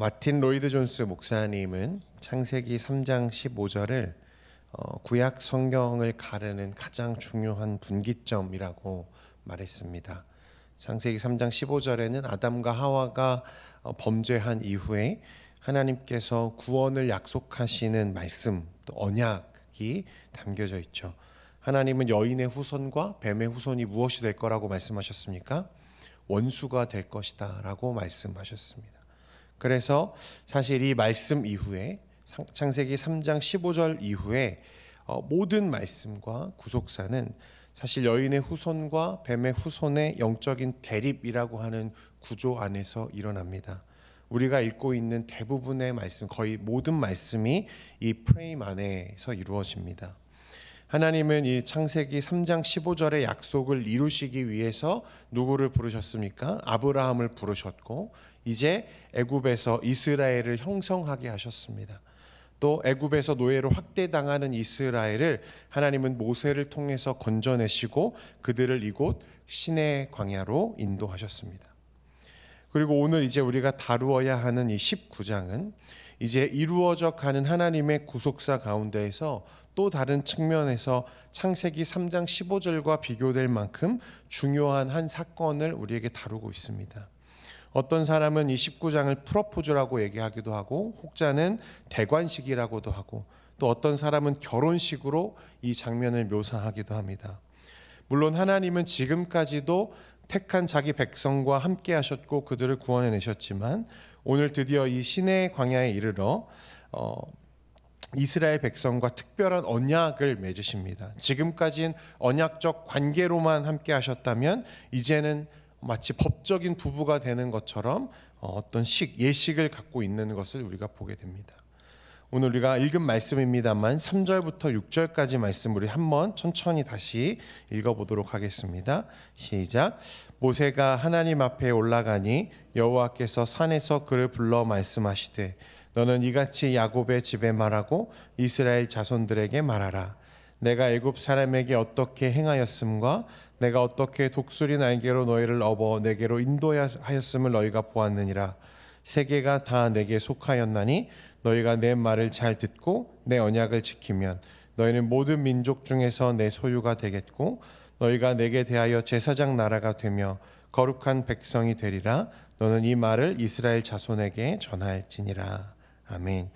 마틴 로이드 존스 목사님은 창세기 3장 15절을 구약 성경을 가르는 가장 중요한 분기점이라고 말했습니다. 창세기 3장 15절에는 아담과 하와가 범죄한 이후에 하나님께서 구원을 약속하시는 말씀, 또 언약이 담겨져 있죠. 하나님은 여인의 후손과 뱀의 후손이 무엇이 될 거라고 말씀하셨습니까? 원수가 될 것이다 라고 말씀하셨습니다. 그래서 사실 이 말씀 이후에 창세기 3장 15절 이후에 모든 말씀과 구속사는 사실 여인의 후손과 뱀의 후손의 영적인 대립이라고 하는 구조 안에서 일어납니다. 우리가 읽고 있는 대부분의 말씀, 거의 모든 말씀이 이 프레임 안에서 이루어집니다. 하나님은 이 창세기 3장 15절의 약속을 이루시기 위해서 누구를 부르셨습니까? 아브라함을 부르셨고 이제 애굽에서 이스라엘을 형성하게 하셨습니다. 또 애굽에서 노예로 확대당하는 이스라엘을 하나님은 모세를 통해서 건져내시고 그들을 이곳 시내 광야로 인도하셨습니다. 그리고 오늘 이제 우리가 다루어야 하는 이 19장은 이제 이루어져 가는 하나님의 구속사 가운데에서 또 다른 측면에서 창세기 3장 15절과 비교될 만큼 중요한 한 사건을 우리에게 다루고 있습니다. 어떤 사람은 이 19장을 프로포즈라고 얘기하기도 하고 혹자는 대관식이라고도 하고 또 어떤 사람은 결혼식으로 이 장면을 묘사하기도 합니다. 물론 하나님은 지금까지도 택한 자기 백성과 함께 하셨고 그들을 구원해내셨지만 오늘 드디어 이 시내 광야에 이르러 이스라엘 백성과 특별한 언약을 맺으십니다. 지금까지는 언약적 관계로만 함께 하셨다면 이제는 마치 법적인 부부가 되는 것처럼 어떤 예식을 갖고 있는 것을 우리가 보게 됩니다. 오늘 우리가 읽은 말씀입니다만 3절부터 6절까지 말씀 우리 한번 천천히 다시 읽어보도록 하겠습니다. 시작. 모세가 하나님 앞에 올라가니 여호와께서 산에서 그를 불러 말씀하시되 너는 이같이 야곱의 집에 말하고 이스라엘 자손들에게 말하라. 내가 애굽 사람에게 어떻게 행하였음과 내가 어떻게 독수리 날개로 너희를 업어 내게로 인도하였음을 너희가 보았느니라. 세계가 다 내게 속하였나니 너희가 내 말을 잘 듣고 내 언약을 지키면 너희는 모든 민족 중에서 내 소유가 되겠고 너희가 내게 대하여 제사장 나라가 되며 거룩한 백성이 되리라. 너는 이 말을 이스라엘 자손에게 전할지니라. 아멘.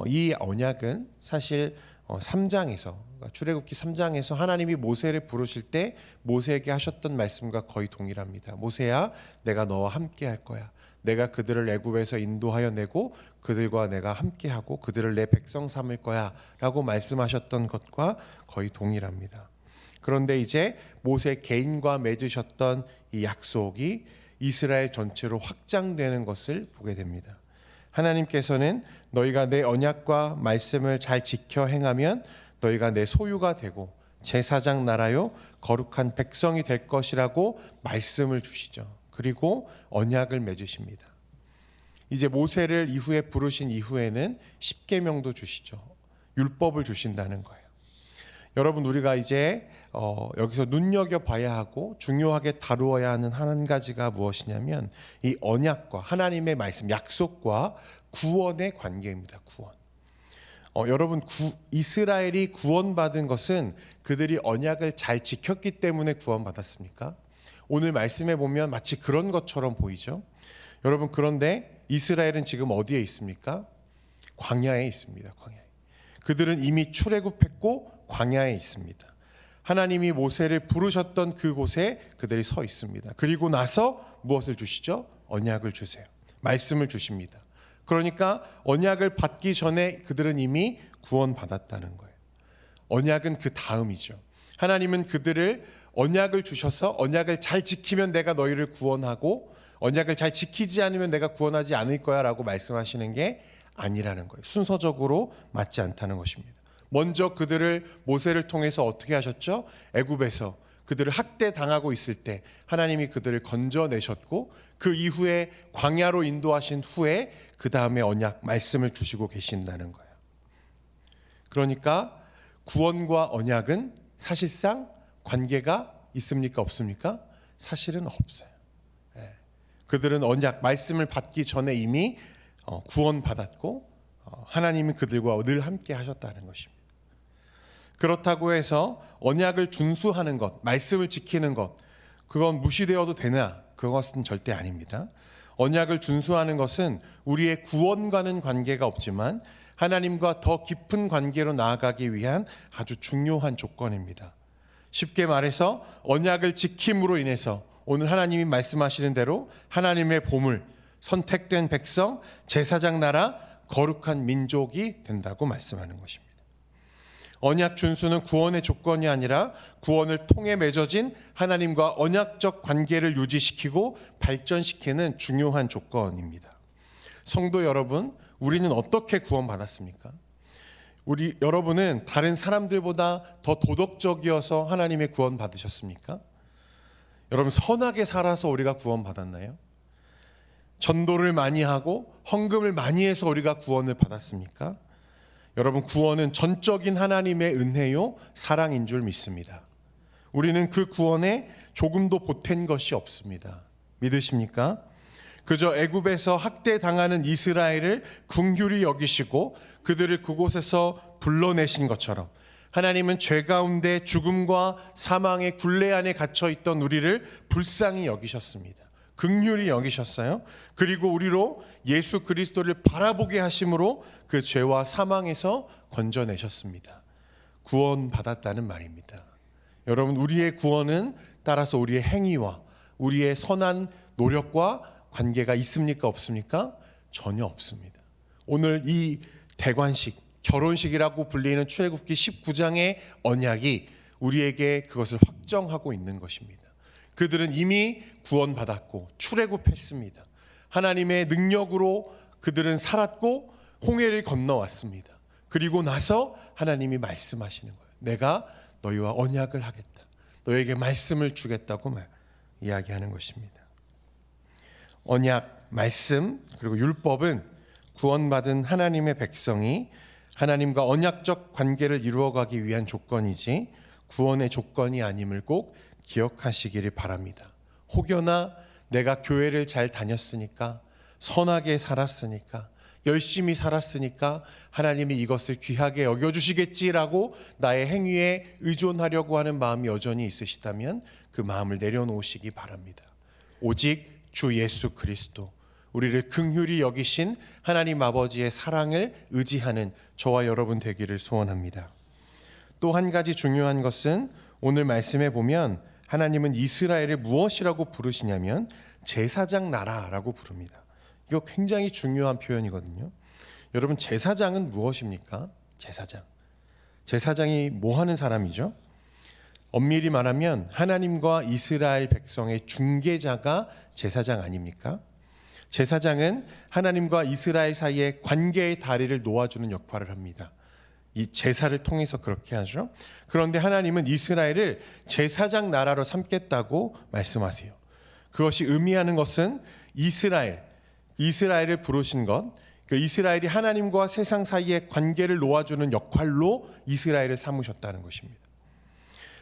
이 언약은 사실 3장에서 출애굽기 3장에서 하나님이 모세를 부르실 때 모세에게 하셨던 말씀과 거의 동일합니다. 모세야, 내가 너와 함께 할 거야. 내가 그들을 애굽에서 인도하여 내고 그들과 내가 함께하고 그들을 내 백성 삼을 거야 라고 말씀하셨던 것과 거의 동일합니다. 그런데 이제 모세 개인과 맺으셨던 이 약속이 이스라엘 전체로 확장되는 것을 보게 됩니다. 하나님께서는 너희가 내 언약과 말씀을 잘 지켜 행하면 너희가 내 소유가 되고 제사장 나라요 거룩한 백성이 될 것이라고 말씀을 주시죠. 그리고 언약을 맺으십니다. 이제 모세를 이후에 부르신 이후에는 십계명도 주시죠. 율법을 주신다는 거예요. 여러분 우리가 이제 여기서 눈여겨봐야 하고 중요하게 다루어야 하는 한 가지가 무엇이냐면 이 언약과 하나님의 말씀, 약속과 구원의 관계입니다. 구원. 여러분 이스라엘이 구원받은 것은 그들이 언약을 잘 지켰기 때문에 구원받았습니까? 오늘 말씀에 보면 마치 그런 것처럼 보이죠. 여러분 그런데 이스라엘은 지금 어디에 있습니까? 광야에 있습니다. 광야에. 그들은 이미 출애굽했고 광야에 있습니다. 하나님이 모세를 부르셨던 그곳에 그들이 서 있습니다. 그리고 나서 무엇을 주시죠? 언약을 주세요. 말씀을 주십니다. 그러니까 언약을 받기 전에 그들은 이미 구원받았다는 거예요. 언약은 그 다음이죠. 하나님은 그들을 언약을 주셔서 언약을 잘 지키면 내가 너희를 구원하고 언약을 잘 지키지 않으면 내가 구원하지 않을 거야 라고 말씀하시는 게 아니라는 거예요. 순서적으로 맞지 않다는 것입니다. 먼저 그들을 모세를 통해서 어떻게 하셨죠? 애굽에서 그들을 학대당하고 있을 때 하나님이 그들을 건져내셨고 그 이후에 광야로 인도하신 후에 그 다음에 언약 말씀을 주시고 계신다는 거예요. 그러니까 구원과 언약은 사실상 관계가 있습니까? 없습니까? 사실은 없어요. 그들은 언약 말씀을 받기 전에 이미 구원받았고 하나님이 그들과 늘 함께 하셨다는 것입니다. 그렇다고 해서 언약을 준수하는 것, 말씀을 지키는 것, 그건 무시되어도 되나? 그것은 절대 아닙니다. 언약을 준수하는 것은 우리의 구원과는 관계가 없지만 하나님과 더 깊은 관계로 나아가기 위한 아주 중요한 조건입니다. 쉽게 말해서 언약을 지킴으로 인해서 오늘 하나님이 말씀하시는 대로 하나님의 보물, 선택된 백성, 제사장 나라, 거룩한 민족이 된다고 말씀하는 것입니다. 언약 준수는 구원의 조건이 아니라 구원을 통해 맺어진 하나님과 언약적 관계를 유지시키고 발전시키는 중요한 조건입니다. 성도 여러분, 우리는 어떻게 구원받았습니까? 여러분은 다른 사람들보다 더 도덕적이어서 하나님의 구원 받으셨습니까? 여러분, 선하게 살아서 우리가 구원받았나요? 전도를 많이 하고 헌금을 많이 해서 우리가 구원을 받았습니까? 여러분, 구원은 전적인 하나님의 은혜요 사랑인 줄 믿습니다. 우리는 그 구원에 조금도 보탠 것이 없습니다. 믿으십니까? 그저 애굽에서 학대당하는 이스라엘을 긍휼히 여기시고 그들을 그곳에서 불러내신 것처럼 하나님은 죄 가운데 죽음과 사망의 굴레 안에 갇혀 있던 우리를 불쌍히 여기셨습니다. 긍휼히 여기셨어요. 그리고 우리로 예수 그리스도를 바라보게 하심으로 그 죄와 사망에서 건져내셨습니다. 구원받았다는 말입니다. 여러분, 우리의 구원은 따라서 우리의 행위와 우리의 선한 노력과 관계가 있습니까? 없습니까? 전혀 없습니다. 오늘 이 대관식, 결혼식이라고 불리는 출애굽기 19장의 언약이 우리에게 그것을 확정하고 있는 것입니다. 그들은 이미 구원받았고 출애굽했습니다. 하나님의 능력으로 그들은 살았고 홍해를 건너왔습니다. 그리고 나서 하나님이 말씀하시는 거예요. 내가 너희와 언약을 하겠다. 너에게 말씀을 주겠다고 이야기하는 것입니다. 언약, 말씀, 그리고 율법은 구원받은 하나님의 백성이 하나님과 언약적 관계를 이루어가기 위한 조건이지 구원의 조건이 아님을 꼭 기억하시기를 바랍니다. 혹여나 내가 교회를 잘 다녔으니까, 선하게 살았으니까, 열심히 살았으니까 하나님이 이것을 귀하게 여겨주시겠지라고 나의 행위에 의존하려고 하는 마음이 여전히 있으시다면 그 마음을 내려놓으시기 바랍니다. 오직 주 예수 그리스도, 우리를 긍휼히 여기신 하나님 아버지의 사랑을 의지하는 저와 여러분 되기를 소원합니다. 또 한 가지 중요한 것은 오늘 말씀에 보면 하나님은 이스라엘을 무엇이라고 부르시냐면 제사장 나라라고 부릅니다. 이거 굉장히 중요한 표현이거든요. 여러분, 제사장은 무엇입니까? 제사장이 뭐 하는 사람이죠? 엄밀히 말하면 하나님과 이스라엘 백성의 중개자가 제사장 아닙니까? 제사장은 하나님과 이스라엘 사이의 관계의 다리를 놓아주는 역할을 합니다. 이 제사를 통해서 그렇게 하죠. 그런데 하나님은 이스라엘을 제사장 나라로 삼겠다고 말씀하세요. 그것이 의미하는 것은 이스라엘을 부르신 것, 그 이스라엘이 하나님과 세상 사이의 관계를 놓아주는 역할로 이스라엘을 삼으셨다는 것입니다.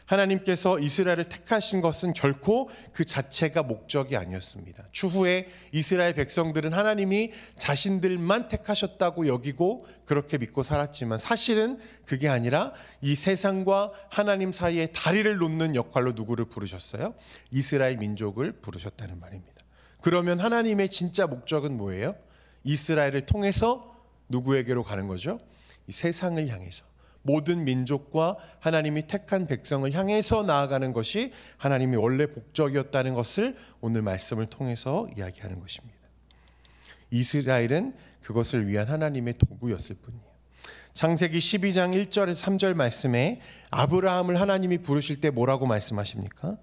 하나님께서 이스라엘을 택하신 것은 결코 그 자체가 목적이 아니었습니다. 추후에 이스라엘 백성들은 하나님이 자신들만 택하셨다고 여기고 그렇게 믿고 살았지만 사실은 그게 아니라 이 세상과 하나님 사이에 다리를 놓는 역할로 누구를 부르셨어요? 이스라엘 민족을 부르셨다는 말입니다. 그러면 하나님의 진짜 목적은 뭐예요? 이스라엘을 통해서 누구에게로 가는 거죠? 이 세상을 향해서, 모든 민족과 하나님이 택한 백성을 향해서 나아가는 것이 하나님이 원래 목적이었다는 것을 오늘 말씀을 통해서 이야기하는 것입니다. 이스라엘은 그것을 위한 하나님의 도구였을 뿐이에요. 창세기 12장 1절에서 3절 말씀에 아브라함을 하나님이 부르실 때 뭐라고 말씀하십니까?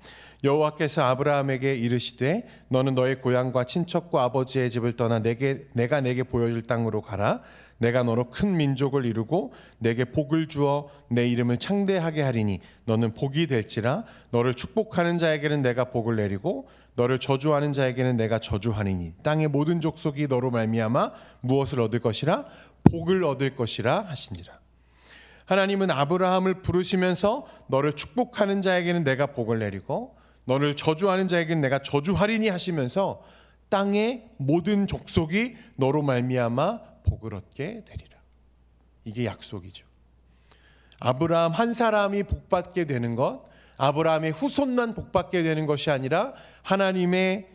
여호와께서 아브라함에게 이르시되 너는 너의 고향과 친척과 아버지의 집을 떠나 내가 내게 보여줄 땅으로 가라. 내가 너로 큰 민족을 이루고 내게 복을 주어 내 이름을 창대하게 하리니 너는 복이 될지라. 너를 축복하는 자에게는 내가 복을 내리고 너를 저주하는 자에게는 내가 저주하리니 땅의 모든 족속이 너로 말미암아 무엇을 얻을 것이라? 복을 얻을 것이라 하시니라. 하나님은 아브라함을 부르시면서 너를 축복하는 자에게는 내가 복을 내리고 너를 저주하는 자에게는 내가 저주하리니 하시면서 땅의 모든 족속이 너로 말미암아 복을 얻게 되리라. 이게 약속이죠. 아브라함 한 사람이 복받게 되는 것, 아브라함의 후손만 복받게 되는 것이 아니라 하나님의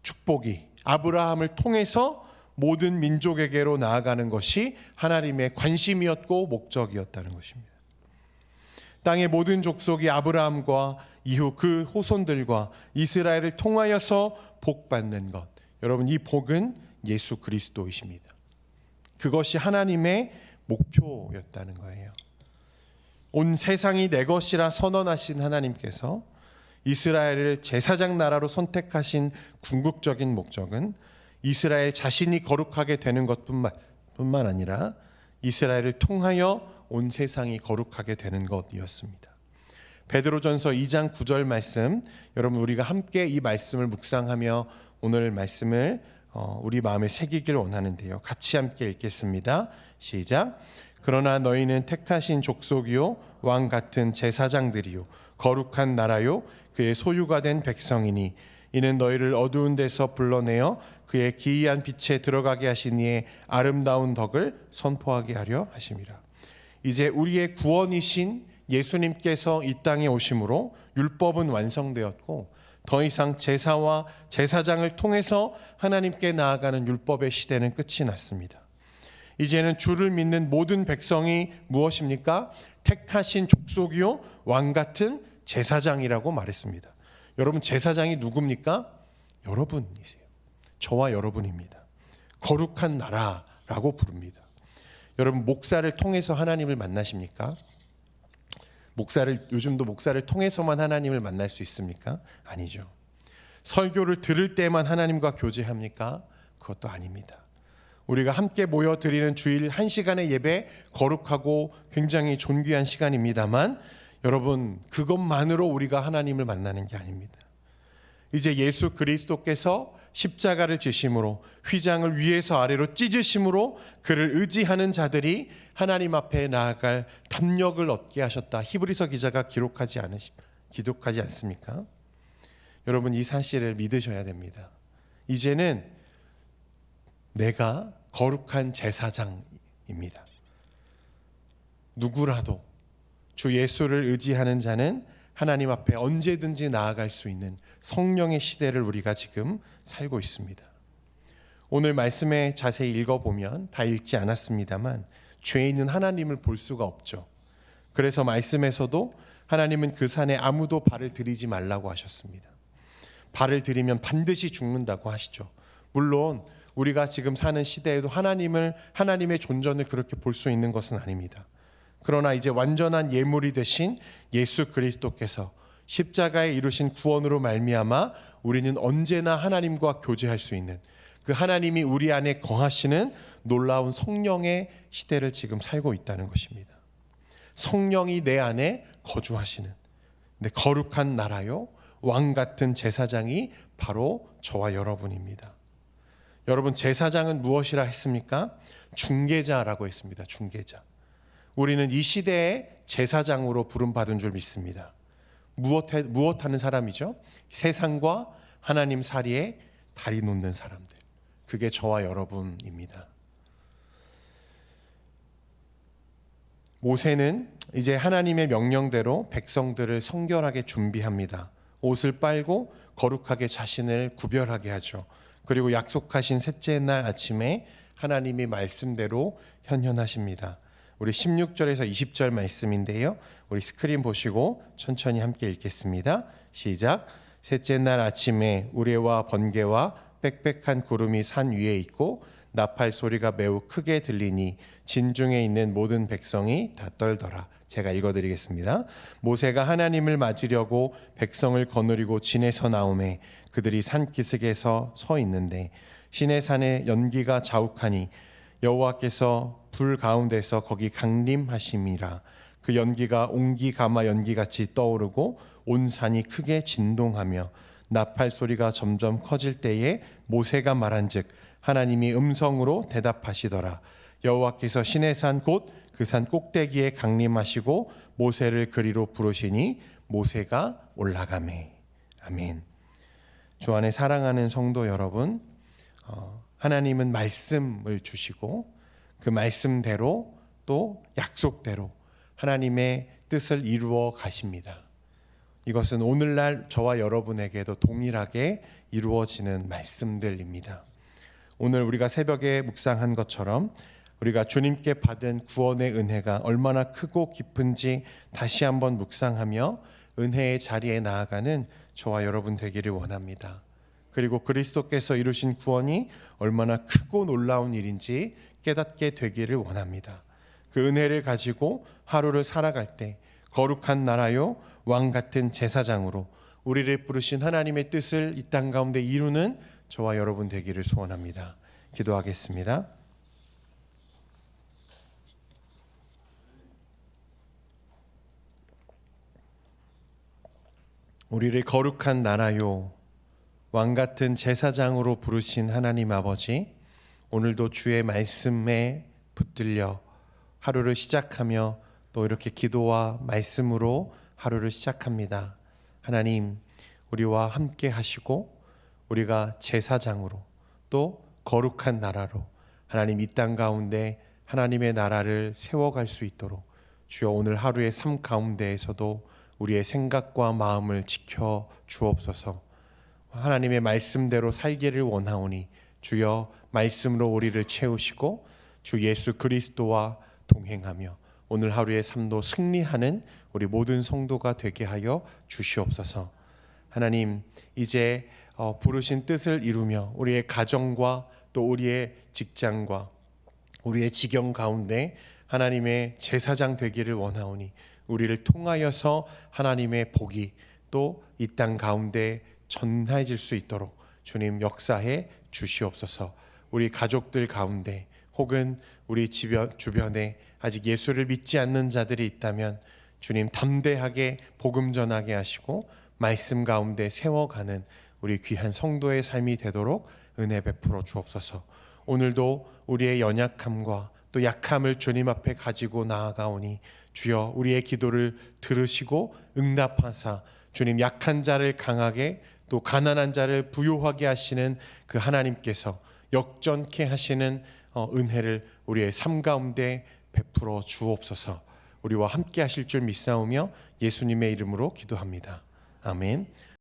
축복이 아브라함을 통해서 모든 민족에게로 나아가는 것이 하나님의 관심이었고 목적이었다는 것입니다. 땅의 모든 족속이 아브라함과 이후 그 후손들과 이스라엘을 통하여서 복받는 것, 여러분 이 복은 예수 그리스도이십니다. 그것이 하나님의 목표였다는 거예요. 온 세상이 내 것이라 선언하신 하나님께서 이스라엘을 제사장 나라로 선택하신 궁극적인 목적은 이스라엘 자신이 거룩하게 되는 것뿐만 아니라 이스라엘을 통하여 온 세상이 거룩하게 되는 것이었습니다. 베드로전서 2장 9절 말씀, 여러분 우리가 함께 이 말씀을 묵상하며 오늘 말씀을 우리 마음에 새기길 원하는데요. 같이 함께 읽겠습니다. 시작. 그러나 너희는 택하신 족속이요 왕 같은 제사장들이요 거룩한 나라요 그의 소유가 된 백성이니 이는 너희를 어두운 데서 불러내어 그의 기이한 빛에 들어가게 하신 이의 아름다운 덕을 선포하게 하려 하심이라. 이제 우리의 구원이신 예수님께서 이 땅에 오심으로 율법은 완성되었고 더 이상 제사와 제사장을 통해서 하나님께 나아가는 율법의 시대는 끝이 났습니다. 이제는 주를 믿는 모든 백성이 무엇입니까? 택하신 족속이요 왕 같은 제사장이라고 말했습니다. 여러분 제사장이 누굽니까? 여러분이세요. 저와 여러분입니다. 거룩한 나라라고 부릅니다. 여러분 목사를 통해서 하나님을 만나십니까? 요즘도 목사를 통해서만 하나님을 만날 수 있습니까? 아니죠. 설교를 들을 때만 하나님과 교제합니까? 그것도 아닙니다. 우리가 함께 모여 드리는 주일 1시간의 예배, 거룩하고 굉장히 존귀한 시간입니다만 여러분 그것만으로 우리가 하나님을 만나는 게 아닙니다. 이제 예수 그리스도께서 십자가를 지심으로 휘장을 위에서 아래로 찢으심으로 그를 의지하는 자들이 하나님 앞에 나아갈 담력을 얻게 하셨다. 히브리서 기자가 기록하지 않습니까? 여러분 이 사실을 믿으셔야 됩니다. 이제는 내가 거룩한 제사장입니다. 누구라도 주 예수를 의지하는 자는 하나님 앞에 언제든지 나아갈 수 있는 성령의 시대를 우리가 지금 살고 있습니다. 오늘 말씀에 자세히 읽어보면 다 읽지 않았습니다만 죄 있는 하나님을 볼 수가 없죠. 그래서 말씀에서도 하나님은 그 산에 아무도 발을 들이지 말라고 하셨습니다. 발을 들이면 반드시 죽는다고 하시죠. 물론 우리가 지금 사는 시대에도 하나님의 존전을 그렇게 볼 수 있는 것은 아닙니다. 그러나 이제 완전한 예물이 되신 예수 그리스도께서 십자가에 이루신 구원으로 말미암아 우리는 언제나 하나님과 교제할 수 있는 그 하나님이 우리 안에 거하시는 놀라운 성령의 시대를 지금 살고 있다는 것입니다. 성령이 내 안에 거주하시는 거룩한 나라요 왕 같은 제사장이 바로 저와 여러분입니다. 여러분 제사장은 무엇이라 했습니까? 중개자라고 했습니다. 중개자. 우리는 이 시대의 제사장으로 부름받은 줄 믿습니다. 무엇 하는 사람이죠? 세상과 하나님 사이에 다리 놓는 사람들. 그게 저와 여러분입니다. 모세는 이제 하나님의 명령대로 백성들을 성결하게 준비합니다. 옷을 빨고 거룩하게 자신을 구별하게 하죠. 그리고 약속하신 셋째 날 아침에 하나님의 말씀대로 현현하십니다. 우리 16절에서 20절 말씀인데요. 우리 스크린 보시고 천천히 함께 읽겠습니다. 시작. 셋째 날 아침에 우레와 번개와 빽빽한 구름이 산 위에 있고 나팔 소리가 매우 크게 들리니 진중에 있는 모든 백성이 다 떨더라. 제가 읽어드리겠습니다. 모세가 하나님을 맞으려고 백성을 거느리고 진에서 나오매 그들이 산 기슭에서 서 있는데 시내산에 연기가 자욱하니 여호와께서 불 가운데서 거기 강림하심이라. 그 연기가 옹기 가마 연기같이 떠오르고 온 산이 크게 진동하며 나팔 소리가 점점 커질 때에 모세가 말한즉 하나님이 음성으로 대답하시더라. 여호와께서 시내산 곧 그 산 꼭대기에 강림하시고 모세를 그리로 부르시니 모세가 올라가매. 아멘. 주 안에 사랑하는 성도 여러분, 하나님은 말씀을 주시고 그 말씀대로 또 약속대로 하나님의 뜻을 이루어 가십니다. 이것은 오늘날 저와 여러분에게도 동일하게 이루어지는 말씀들입니다. 오늘 우리가 새벽에 묵상한 것처럼 우리가 주님께 받은 구원의 은혜가 얼마나 크고 깊은지 다시 한번 묵상하며 은혜의 자리에 나아가는 저와 여러분 되기를 원합니다. 그리고 그리스도께서 이루신 구원이 얼마나 크고 놀라운 일인지 깨닫게 되기를 원합니다. 그 은혜를 가지고 하루를 살아갈 때 거룩한 나라요 왕 같은 제사장으로 우리를 부르신 하나님의 뜻을 이 땅 가운데 이루는 저와 여러분 되기를 소원합니다. 기도하겠습니다. 우리를 거룩한 나라요 왕 같은 제사장으로 부르신 하나님 아버지, 오늘도 주의 말씀에 붙들려 하루를 시작하며 또 이렇게 기도와 말씀으로 하루를 시작합니다. 하나님, 우리와 함께 하시고 우리가 제사장으로 또 거룩한 나라로 하나님 이 땅 가운데 하나님의 나라를 세워갈 수 있도록 주여 오늘 하루의 삶 가운데에서도 우리의 생각과 마음을 지켜 주옵소서. 하나님의 말씀대로 살기를 원하오니 주여 말씀으로 우리를 채우시고 주 예수 그리스도와 동행하며 오늘 하루의 삶도 승리하는 우리 모든 성도가 되게 하여 주시옵소서. 하나님, 이제 부르신 뜻을 이루며 우리의 가정과 또 우리의 직장과 우리의 지경 가운데 하나님의 제사장 되기를 원하오니 우리를 통하여서 하나님의 복이 또 이 땅 가운데 전해질 수 있도록 주님 역사해 주시옵소서. 우리 가족들 가운데 혹은 우리 주변에 아직 예수를 믿지 않는 자들이 있다면 주님 담대하게 복음 전하게 하시고 말씀 가운데 세워가는 우리 귀한 성도의 삶이 되도록 은혜 베풀어 주옵소서. 오늘도 우리의 연약함과 또 약함을 주님 앞에 가지고 나아가오니 주여 우리의 기도를 들으시고 응답하사 주님 약한 자를 강하게 또 가난한 자를 부요하게 하시는 그 하나님께서 역전케 하시는 은혜를 우리의 삶 가운데 베풀어 주옵소서. 우리와 함께 하실 줄 믿사오며 예수님의 이름으로 기도합니다. 아멘.